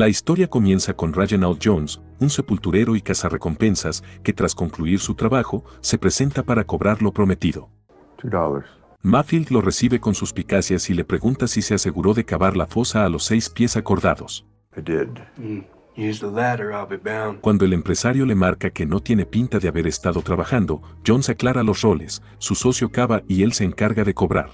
La historia comienza con Reginald Jones, un sepulturero y cazarrecompensas que tras concluir su trabajo, se presenta para cobrar lo prometido. $2. Mayfield lo recibe con suspicacias y le pregunta si se aseguró de cavar la fosa a los 6 pies acordados. I did. Use the ladder, I'll be bound. Cuando el empresario le marca que no tiene pinta de haber estado trabajando, Jones aclara los roles, su socio cava y él se encarga de cobrar.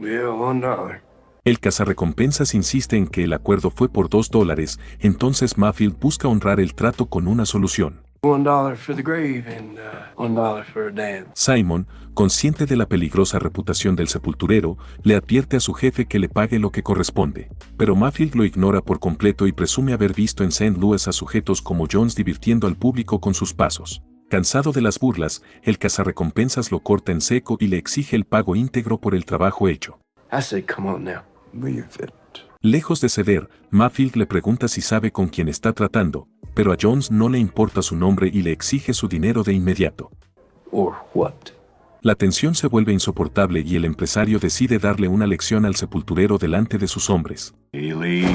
Yeah, $1. El cazarrecompensas insiste en que el acuerdo fue por $2, entonces Mayfield busca honrar el trato con una solución. $1 for the grave and $1 for a dance. Simon, consciente de la peligrosa reputación del sepulturero, le advierte a su jefe que le pague lo que corresponde. Pero Mayfield lo ignora por completo y presume haber visto en St. Louis a sujetos como Jones divirtiendo al público con sus pasos. Cansado de las burlas, el cazarrecompensas lo corta en seco y le exige el pago íntegro por el trabajo hecho. I said, come on now. Leave it. Lejos de ceder, Mayfield le pregunta si sabe con quién está tratando, pero a Jones no le importa su nombre y le exige su dinero de inmediato. Or what? La tensión se vuelve insoportable y el empresario decide darle una lección al sepulturero delante de sus hombres. Haley.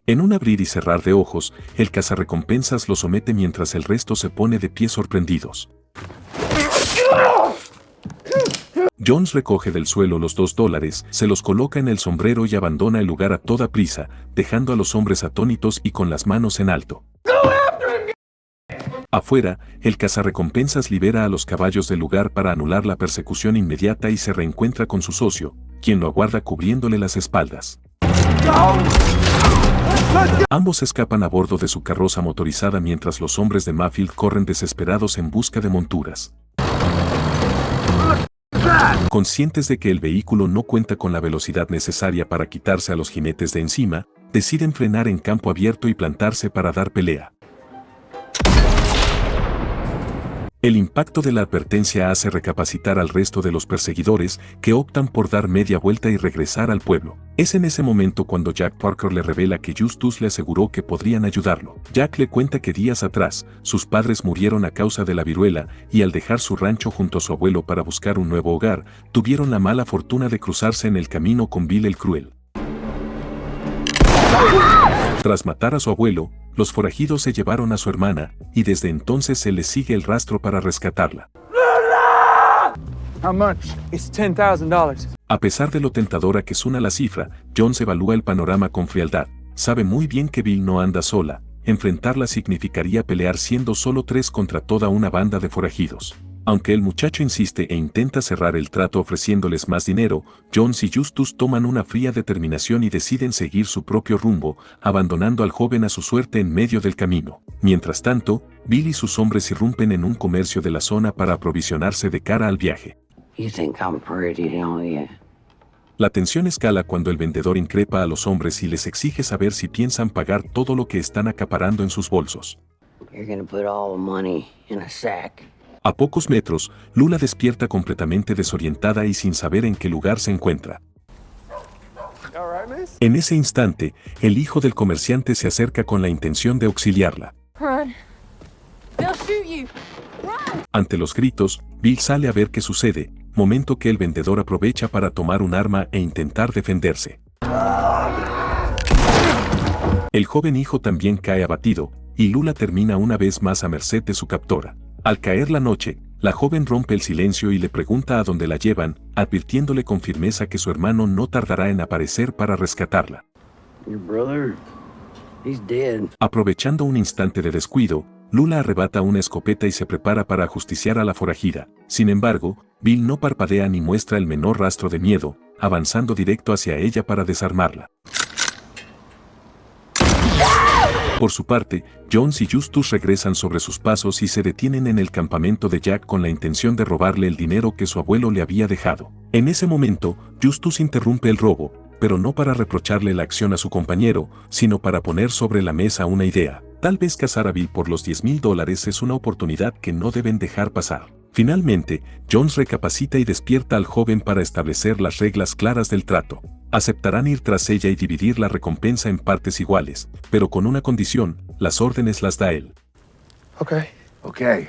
En un abrir y cerrar de ojos, el cazarrecompensas lo somete mientras el resto se pone de pie sorprendidos. Jones recoge del suelo los $2, se los coloca en el sombrero y abandona el lugar a toda prisa, dejando a los hombres atónitos y con las manos en alto. Afuera, el cazarrecompensas libera a los caballos del lugar para anular la persecución inmediata y se reencuentra con su socio, quien lo aguarda cubriéndole las espaldas. Ambos escapan a bordo de su carroza motorizada mientras los hombres de Mayfield corren desesperados en busca de monturas. Conscientes de que el vehículo no cuenta con la velocidad necesaria para quitarse a los jinetes de encima, deciden frenar en campo abierto y plantarse para dar pelea. El impacto de la advertencia hace recapacitar al resto de los perseguidores, que optan por dar media vuelta y regresar al pueblo. Es en ese momento cuando Jack Parker le revela que Justus le aseguró que podrían ayudarlo. Jack le cuenta que días atrás, sus padres murieron a causa de la viruela y al dejar su rancho junto a su abuelo para buscar un nuevo hogar, tuvieron la mala fortuna de cruzarse en el camino con Bill el Cruel. Tras matar a su abuelo, los forajidos se llevaron a su hermana, y desde entonces se les sigue el rastro para rescatarla. How much? It's $10,000. A pesar de lo tentadora que suena la cifra, Jones evalúa el panorama con frialdad. Sabe muy bien que Bill no anda sola, enfrentarla significaría pelear siendo solo 3 contra toda una banda de forajidos. Aunque el muchacho insiste e intenta cerrar el trato ofreciéndoles más dinero, Jones y Justus toman una fría determinación y deciden seguir su propio rumbo, abandonando al joven a su suerte en medio del camino. Mientras tanto, Bill y sus hombres irrumpen en un comercio de la zona para aprovisionarse de cara al viaje. You think I'm pretty, don't you? La tensión escala cuando el vendedor increpa a los hombres y les exige saber si piensan pagar todo lo que están acaparando en sus bolsos. You're gonna put all the money in a sack. A pocos metros, Lula despierta completamente desorientada y sin saber en qué lugar se encuentra. En ese instante, el hijo del comerciante se acerca con la intención de auxiliarla. Run. They'll shoot you. Run. Ante los gritos, Bill sale a ver qué sucede, momento que el vendedor aprovecha para tomar un arma e intentar defenderse. El joven hijo también cae abatido, y Lula termina una vez más a merced de su captora. Al caer la noche, la joven rompe el silencio y le pregunta a dónde la llevan, advirtiéndole con firmeza que su hermano no tardará en aparecer para rescatarla. Your brother, he's dead. Aprovechando un instante de descuido, Lula arrebata una escopeta y se prepara para ajusticiar a la forajida. Sin embargo, Bill no parpadea ni muestra el menor rastro de miedo, avanzando directo hacia ella para desarmarla. Por su parte, Jones y Justus regresan sobre sus pasos y se detienen en el campamento de Jack con la intención de robarle el dinero que su abuelo le había dejado. En ese momento, Justus interrumpe el robo, pero no para reprocharle la acción a su compañero, sino para poner sobre la mesa una idea. Tal vez cazar a Bill por los $10,000 es una oportunidad que no deben dejar pasar. Finalmente, Jones recapacita y despierta al joven para establecer las reglas claras del trato. Aceptarán ir tras ella y dividir la recompensa en partes iguales, pero con una condición: las órdenes las da él. Okay.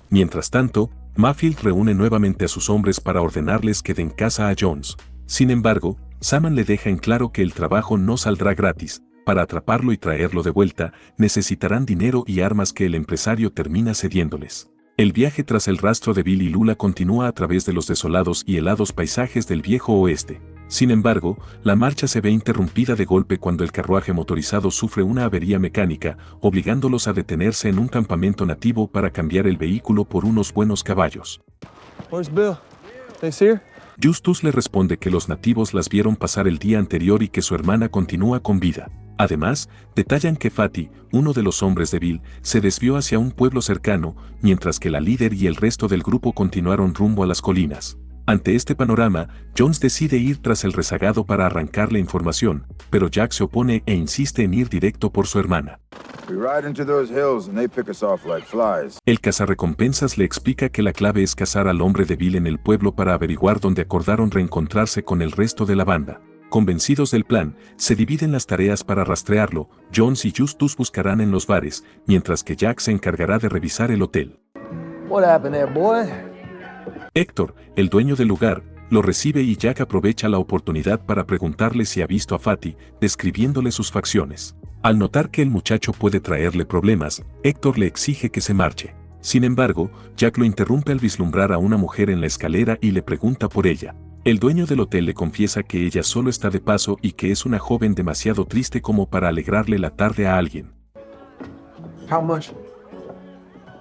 Mientras tanto, Mayfield reúne nuevamente a sus hombres para ordenarles que den caza a Jones. Sin embargo, Saman le deja en claro que el trabajo no saldrá gratis. Para atraparlo y traerlo de vuelta, necesitarán dinero y armas que el empresario termina cediéndoles. El viaje tras el rastro de Bill y Lula continúa a través de los desolados y helados paisajes del viejo oeste. Sin embargo, la marcha se ve interrumpida de golpe cuando el carruaje motorizado sufre una avería mecánica, obligándolos a detenerse en un campamento nativo para cambiar el vehículo por unos buenos caballos. Where's Bill? They see her? Justus le responde que los nativos las vieron pasar el día anterior y que su hermana continúa con vida. Además, detallan que Fatty, uno de los hombres de Bill, se desvió hacia un pueblo cercano, mientras que la líder y el resto del grupo continuaron rumbo a las colinas. Ante este panorama, Jones decide ir tras el rezagado para arrancarle información, pero Jack se opone e insiste en ir directo por su hermana. We ride into those hills and they pick us off like flies. El cazarrecompensas le explica que la clave es cazar al hombre de Bill en el pueblo para averiguar dónde acordaron reencontrarse con el resto de la banda. Convencidos del plan, se dividen las tareas para rastrearlo. Jones y Justus buscarán en los bares, mientras que Jack se encargará de revisar el hotel. What happened there, boy? Héctor, el dueño del lugar, lo recibe y Jack aprovecha la oportunidad para preguntarle si ha visto a Fatty, describiéndole sus facciones. Al notar que el muchacho puede traerle problemas, Héctor le exige que se marche. Sin embargo, Jack lo interrumpe al vislumbrar a una mujer en la escalera y le pregunta por ella. El dueño del hotel le confiesa que ella solo está de paso y que es una joven demasiado triste como para alegrarle la tarde a alguien. How much?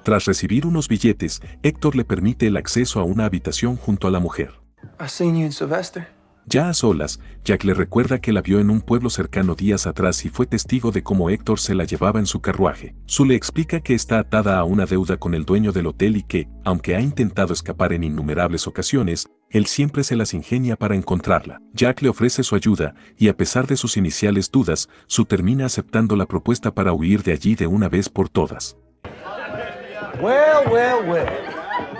Tras recibir unos billetes, Héctor le permite el acceso a una habitación junto a la mujer. I seen you in Sylvester. Ya a solas, Jack le recuerda que la vio en un pueblo cercano días atrás y fue testigo de cómo Héctor se la llevaba en su carruaje. Sue le explica que está atada a una deuda con el dueño del hotel y que, aunque ha intentado escapar en innumerables ocasiones, él siempre se las ingenia para encontrarla. Jack le ofrece su ayuda y a pesar de sus iniciales dudas, Sue termina aceptando la propuesta para huir de allí de una vez por todas. Well.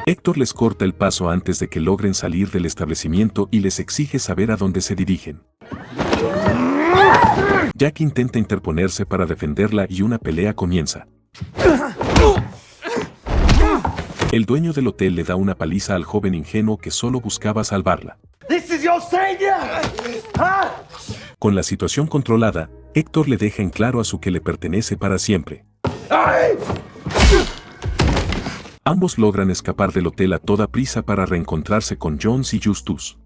Héctor les corta el paso antes de que logren salir del establecimiento y les exige saber a dónde se dirigen. Jack intenta interponerse para defenderla y una pelea comienza. El dueño del hotel le da una paliza al joven ingenuo que solo buscaba salvarla. Con la situación controlada, Héctor le deja en claro a Sue que le pertenece para siempre. Ambos logran escapar del hotel a toda prisa para reencontrarse con Jones y Justus.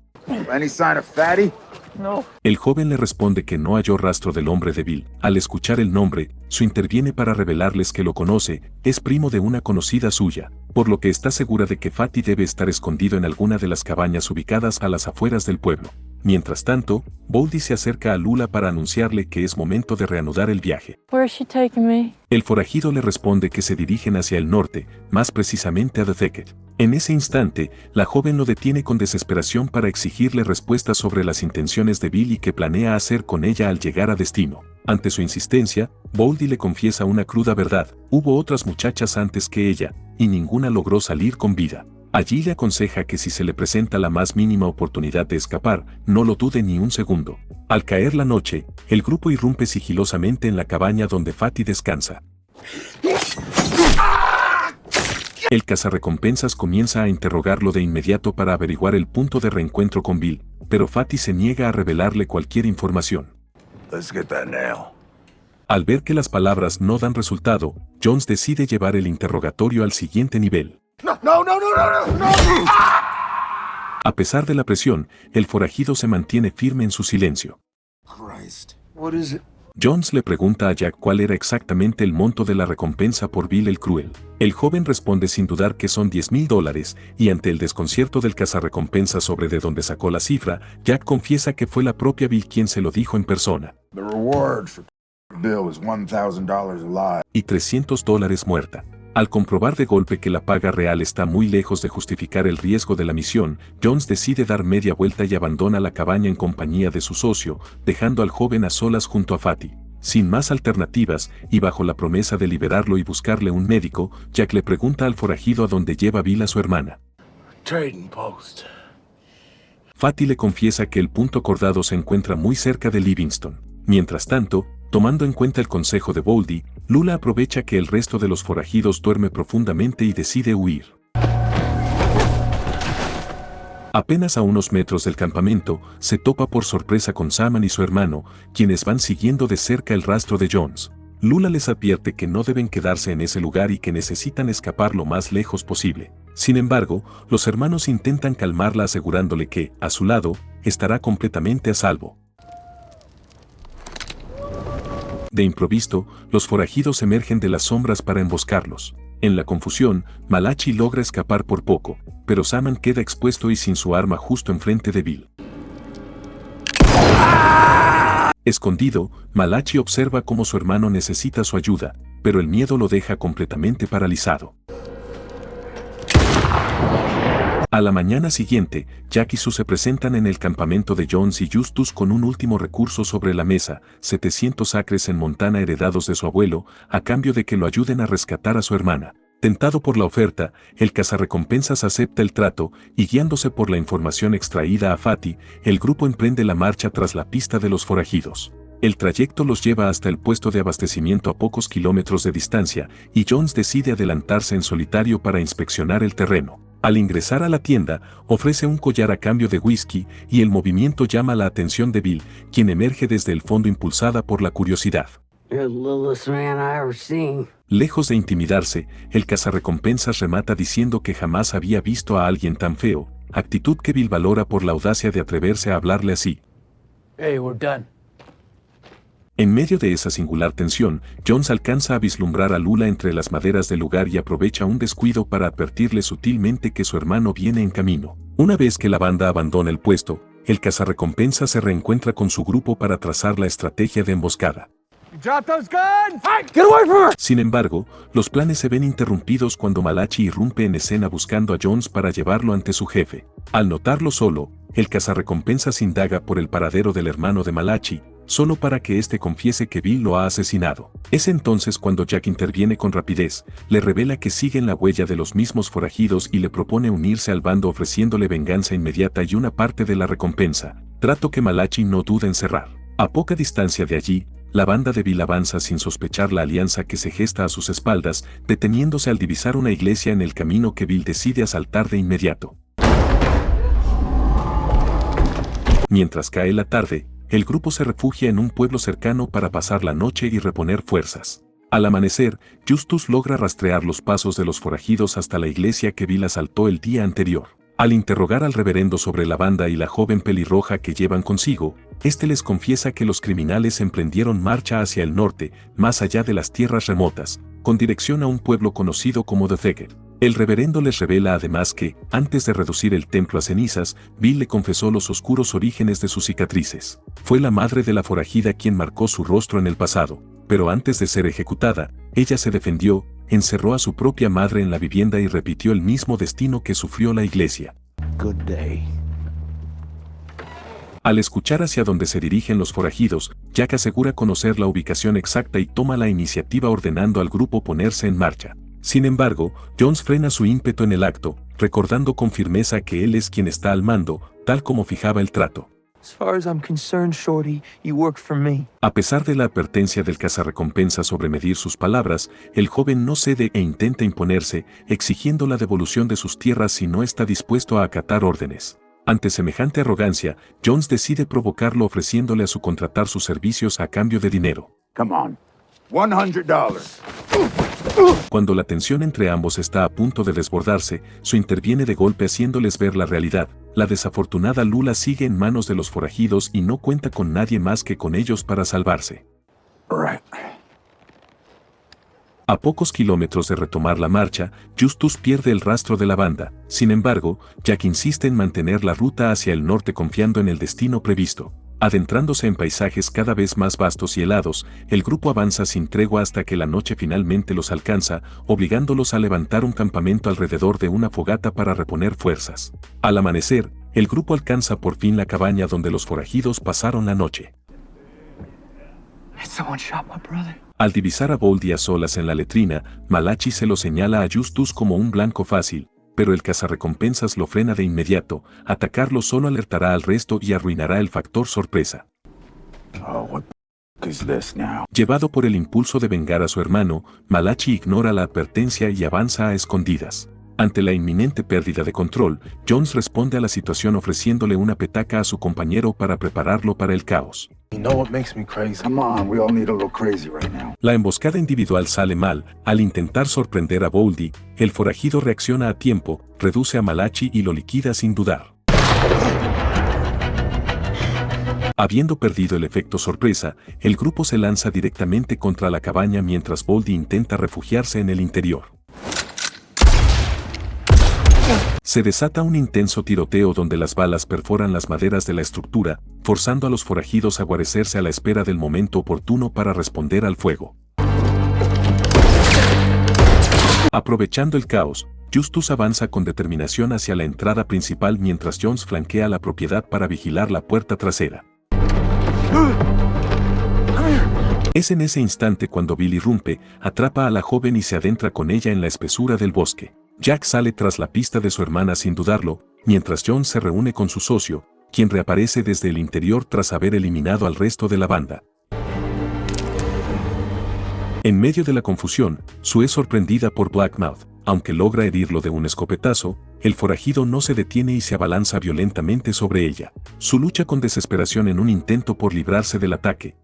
Any sign of Fatty? No. El joven le responde que no halló rastro del hombre de Bill. Al escuchar el nombre, Sue interviene para revelarles que lo conoce, es primo de una conocida suya, por lo que está segura de que Fatty debe estar escondido en alguna de las cabañas ubicadas a las afueras del pueblo. Mientras tanto, Boldy se acerca a Lula para anunciarle que es momento de reanudar el viaje. Where's she taking me? El forajido le responde que se dirigen hacia el norte, más precisamente a The Thicket. En ese instante, la joven lo detiene con desesperación para exigirle respuestas sobre las intenciones de Bill y qué planea hacer con ella al llegar a destino. Ante su insistencia, Boldy le confiesa una cruda verdad: hubo otras muchachas antes que ella, y ninguna logró salir con vida. Allí le aconseja que si se le presenta la más mínima oportunidad de escapar, no lo dude ni un segundo. Al caer la noche, el grupo irrumpe sigilosamente en la cabaña donde Fatty descansa. El cazarrecompensas comienza a interrogarlo de inmediato para averiguar el punto de reencuentro con Bill, pero Fatty se niega a revelarle cualquier información. Let's get that nail. Al ver que las palabras no dan resultado, Jones decide llevar el interrogatorio al siguiente nivel. No. A pesar de la presión, el forajido se mantiene firme en su silencio. Christ. What is it? Jones le pregunta a Jack cuál era exactamente el monto de la recompensa por Bill el Cruel. El joven responde sin dudar que son $10,000, y ante el desconcierto del cazarrecompensa sobre de dónde sacó la cifra, Jack confiesa que fue la propia Bill quien se lo dijo en persona. The reward for Bill is $1,000 alive. Y $300 muerta. Al comprobar de golpe que la paga real está muy lejos de justificar el riesgo de la misión, Jones decide dar media vuelta y abandona la cabaña en compañía de su socio, dejando al joven a solas junto a Fatty. Sin más alternativas, y bajo la promesa de liberarlo y buscarle un médico, Jack le pregunta al forajido a dónde lleva Bill a su hermana. Trading post. Fatty le confiesa que el punto acordado se encuentra muy cerca de Livingston. Mientras tanto, tomando en cuenta el consejo de Boldy, Lula aprovecha que el resto de los forajidos duerme profundamente y decide huir. Apenas a unos metros del campamento, se topa por sorpresa con Saman y su hermano, quienes van siguiendo de cerca el rastro de Jones. Lula les advierte que no deben quedarse en ese lugar y que necesitan escapar lo más lejos posible. Sin embargo, los hermanos intentan calmarla asegurándole que, a su lado, estará completamente a salvo. De improviso, los forajidos emergen de las sombras para emboscarlos. En la confusión, Malachi logra escapar por poco, pero Saman queda expuesto y sin su arma justo enfrente de Bill. Escondido, Malachi observa cómo su hermano necesita su ayuda, pero el miedo lo deja completamente paralizado. A la mañana siguiente, Jack y Sue se presentan en el campamento de Jones y Justus con un último recurso sobre la mesa, 700 acres en Montana heredados de su abuelo, a cambio de que lo ayuden a rescatar a su hermana. Tentado por la oferta, el cazarrecompensas acepta el trato y guiándose por la información extraída a Fatty, el grupo emprende la marcha tras la pista de los forajidos. El trayecto los lleva hasta el puesto de abastecimiento a pocos kilómetros de distancia y Jones decide adelantarse en solitario para inspeccionar el terreno. Al ingresar a la tienda, ofrece un collar a cambio de whisky y el movimiento llama la atención de Bill, quien emerge desde el fondo impulsada por la curiosidad. You're the littlest man I ever seen. Lejos de intimidarse, el cazarrecompensas remata diciendo que jamás había visto a alguien tan feo, actitud que Bill valora por la audacia de atreverse a hablarle así. Hey, we're done. En medio de esa singular tensión, Jones alcanza a vislumbrar a Lula entre las maderas del lugar y aprovecha un descuido para advertirle sutilmente que su hermano viene en camino. Una vez que la banda abandona el puesto, el cazarrecompensas se reencuentra con su grupo para trazar la estrategia de emboscada. Sin embargo, los planes se ven interrumpidos cuando Malachi irrumpe en escena buscando a Jones para llevarlo ante su jefe. Al notarlo solo, el cazarrecompensas indaga por el paradero del hermano de Malachi, solo para que éste confiese que Bill lo ha asesinado. Es entonces cuando Jack interviene con rapidez, le revela que siguen la huella de los mismos forajidos y le propone unirse al bando ofreciéndole venganza inmediata y una parte de la recompensa, trato que Malachi no duda en cerrar. A poca distancia de allí, la banda de Bill avanza sin sospechar la alianza que se gesta a sus espaldas, deteniéndose al divisar una iglesia en el camino que Bill decide asaltar de inmediato. Mientras cae la tarde, el grupo se refugia en un pueblo cercano para pasar la noche y reponer fuerzas. Al amanecer, Justus logra rastrear los pasos de los forajidos hasta la iglesia que Bill asaltó el día anterior. Al interrogar al reverendo sobre la banda y la joven pelirroja que llevan consigo, este les confiesa que los criminales emprendieron marcha hacia el norte, más allá de las tierras remotas, con dirección a un pueblo conocido como The Thicket. El reverendo les revela además que, antes de reducir el templo a cenizas, Bill le confesó los oscuros orígenes de sus cicatrices. Fue la madre de la forajida quien marcó su rostro en el pasado, pero antes de ser ejecutada, ella se defendió, encerró a su propia madre en la vivienda y repitió el mismo destino que sufrió la iglesia. Good day. Al escuchar hacia dónde se dirigen los forajidos, Jack asegura conocer la ubicación exacta y toma la iniciativa ordenando al grupo ponerse en marcha. Sin embargo, Jones frena su ímpetu en el acto, recordando con firmeza que él es quien está al mando, tal como fijaba el trato. As far as I'm concerned, Shorty, you work for me. A pesar de la advertencia del cazarrecompensa sobre medir sus palabras, el joven no cede e intenta imponerse, exigiendo la devolución de sus tierras si no está dispuesto a acatar órdenes. Ante semejante arrogancia, Jones decide provocarlo ofreciéndole a su contratar sus servicios a cambio de dinero. Come on. $100. Cuando la tensión entre ambos está a punto de desbordarse, Sue interviene de golpe haciéndoles ver la realidad. La desafortunada Lula sigue en manos de los forajidos y no cuenta con nadie más que con ellos para salvarse. Right. A pocos kilómetros de retomar la marcha, Justus pierde el rastro de la banda. Sin embargo, Jack insiste en mantener la ruta hacia el norte confiando en el destino previsto. Adentrándose en paisajes cada vez más vastos y helados, el grupo avanza sin tregua hasta que la noche finalmente los alcanza, obligándolos a levantar un campamento alrededor de una fogata para reponer fuerzas. Al amanecer, el grupo alcanza por fin la cabaña donde los forajidos pasaron la noche. Someone shot my brother. Al divisar a Boldy a solas en la letrina, Malachi se lo señala a Justus como un blanco fácil, pero el cazarrecompensas lo frena de inmediato. Atacarlo solo alertará al resto y arruinará el factor sorpresa. Oh, what the is this now? Llevado por el impulso de vengar a su hermano, Malachi ignora la advertencia y avanza a escondidas. Ante la inminente pérdida de control, Jones responde a la situación ofreciéndole una petaca a su compañero para prepararlo para el caos. You know what makes me crazy? Come on, we all need a little crazy right now. La emboscada individual sale mal. Al intentar sorprender a Boldy, el forajido reacciona a tiempo, reduce a Malachi y lo liquida sin dudar. Habiendo perdido el efecto sorpresa, el grupo se lanza directamente contra la cabaña mientras Boldy intenta refugiarse en el interior. Se desata un intenso tiroteo donde las balas perforan las maderas de la estructura, forzando a los forajidos a guarecerse a la espera del momento oportuno para responder al fuego. Aprovechando el caos, Justus avanza con determinación hacia la entrada principal mientras Jones flanquea la propiedad para vigilar la puerta trasera. Es en ese instante cuando Bill irrumpe, atrapa a la joven y se adentra con ella en la espesura del bosque. Jack sale tras la pista de su hermana sin dudarlo, mientras John se reúne con su socio, quien reaparece desde el interior tras haber eliminado al resto de la banda. En medio de la confusión, Sue es sorprendida por Blackmouth. Aunque logra herirlo de un escopetazo, el forajido no se detiene y se abalanza violentamente sobre ella. Su lucha con desesperación en un intento por librarse del ataque.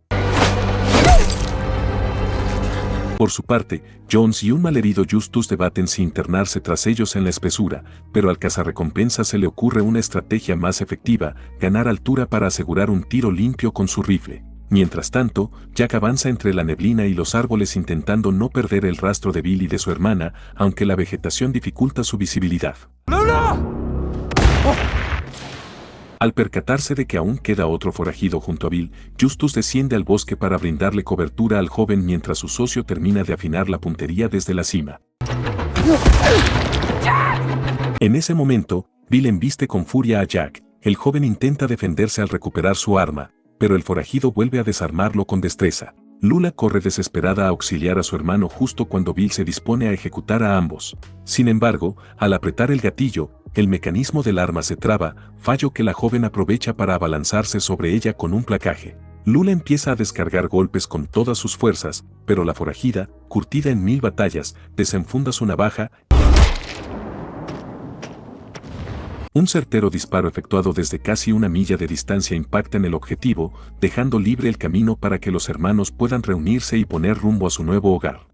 Por su parte, Jones y un malherido Justus debaten si internarse tras ellos en la espesura, pero al cazarrecompensas se le ocurre una estrategia más efectiva, ganar altura para asegurar un tiro limpio con su rifle. Mientras tanto, Jack avanza entre la neblina y los árboles intentando no perder el rastro de Bill y de su hermana, aunque la vegetación dificulta su visibilidad. Al percatarse de que aún queda otro forajido junto a Bill, Justus desciende al bosque para brindarle cobertura al joven mientras su socio termina de afinar la puntería desde la cima. En ese momento, Bill embiste con furia a Jack. El joven intenta defenderse al recuperar su arma, pero el forajido vuelve a desarmarlo con destreza. Lula corre desesperada a auxiliar a su hermano justo cuando Bill se dispone a ejecutar a ambos. Sin embargo, al apretar el gatillo, el mecanismo del arma se traba, fallo que la joven aprovecha para abalanzarse sobre ella con un placaje. Lula empieza a descargar golpes con todas sus fuerzas, pero la forajida, curtida en 1000 batallas, desenfunda su navaja. Un certero disparo efectuado desde casi una milla de distancia impacta en el objetivo, dejando libre el camino para que los hermanos puedan reunirse y poner rumbo a su nuevo hogar.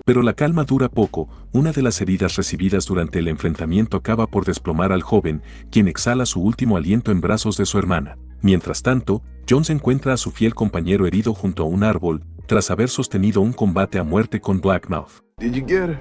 Pero la calma dura poco. Una de las heridas recibidas durante el enfrentamiento acaba por desplomar al joven, quien exhala su último aliento en brazos de su hermana. Mientras tanto, Jones encuentra a su fiel compañero herido junto a un árbol, tras haber sostenido un combate a muerte con Blackmouth. Did you get her?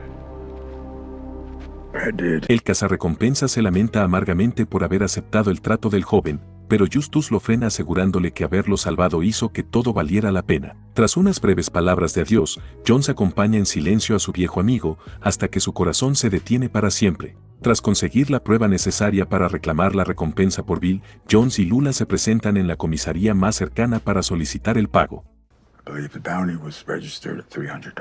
I did. El cazarrecompensa se lamenta amargamente por haber aceptado el trato del joven, pero Justus lo frena asegurándole que haberlo salvado hizo que todo valiera la pena. Tras unas breves palabras de adiós, Jones acompaña en silencio a su viejo amigo hasta que su corazón se detiene para siempre. Tras conseguir la prueba necesaria para reclamar la recompensa por Bill, Jones y Lula se presentan en la comisaría más cercana para solicitar el pago. I believe the bounty was registered at $300.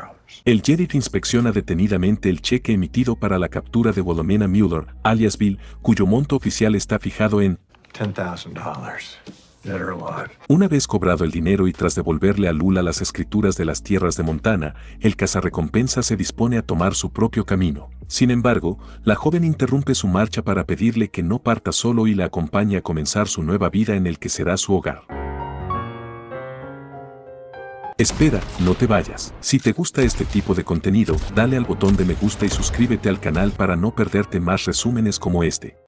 El sheriff inspecciona detenidamente el cheque emitido para la captura de Wilhelmina Mueller, alias Bill, cuyo monto oficial está fijado en $10,000. Dead or alive. Una vez cobrado el dinero y tras devolverle a Lula las escrituras de las tierras de Montana, el cazarrecompensa se dispone a tomar su propio camino. Sin embargo, la joven interrumpe su marcha para pedirle que no parta solo y la acompañe a comenzar su nueva vida en el que será su hogar. Espera, no te vayas. Si te gusta este tipo de contenido, dale al botón de me gusta y suscríbete al canal para no perderte más resúmenes como este.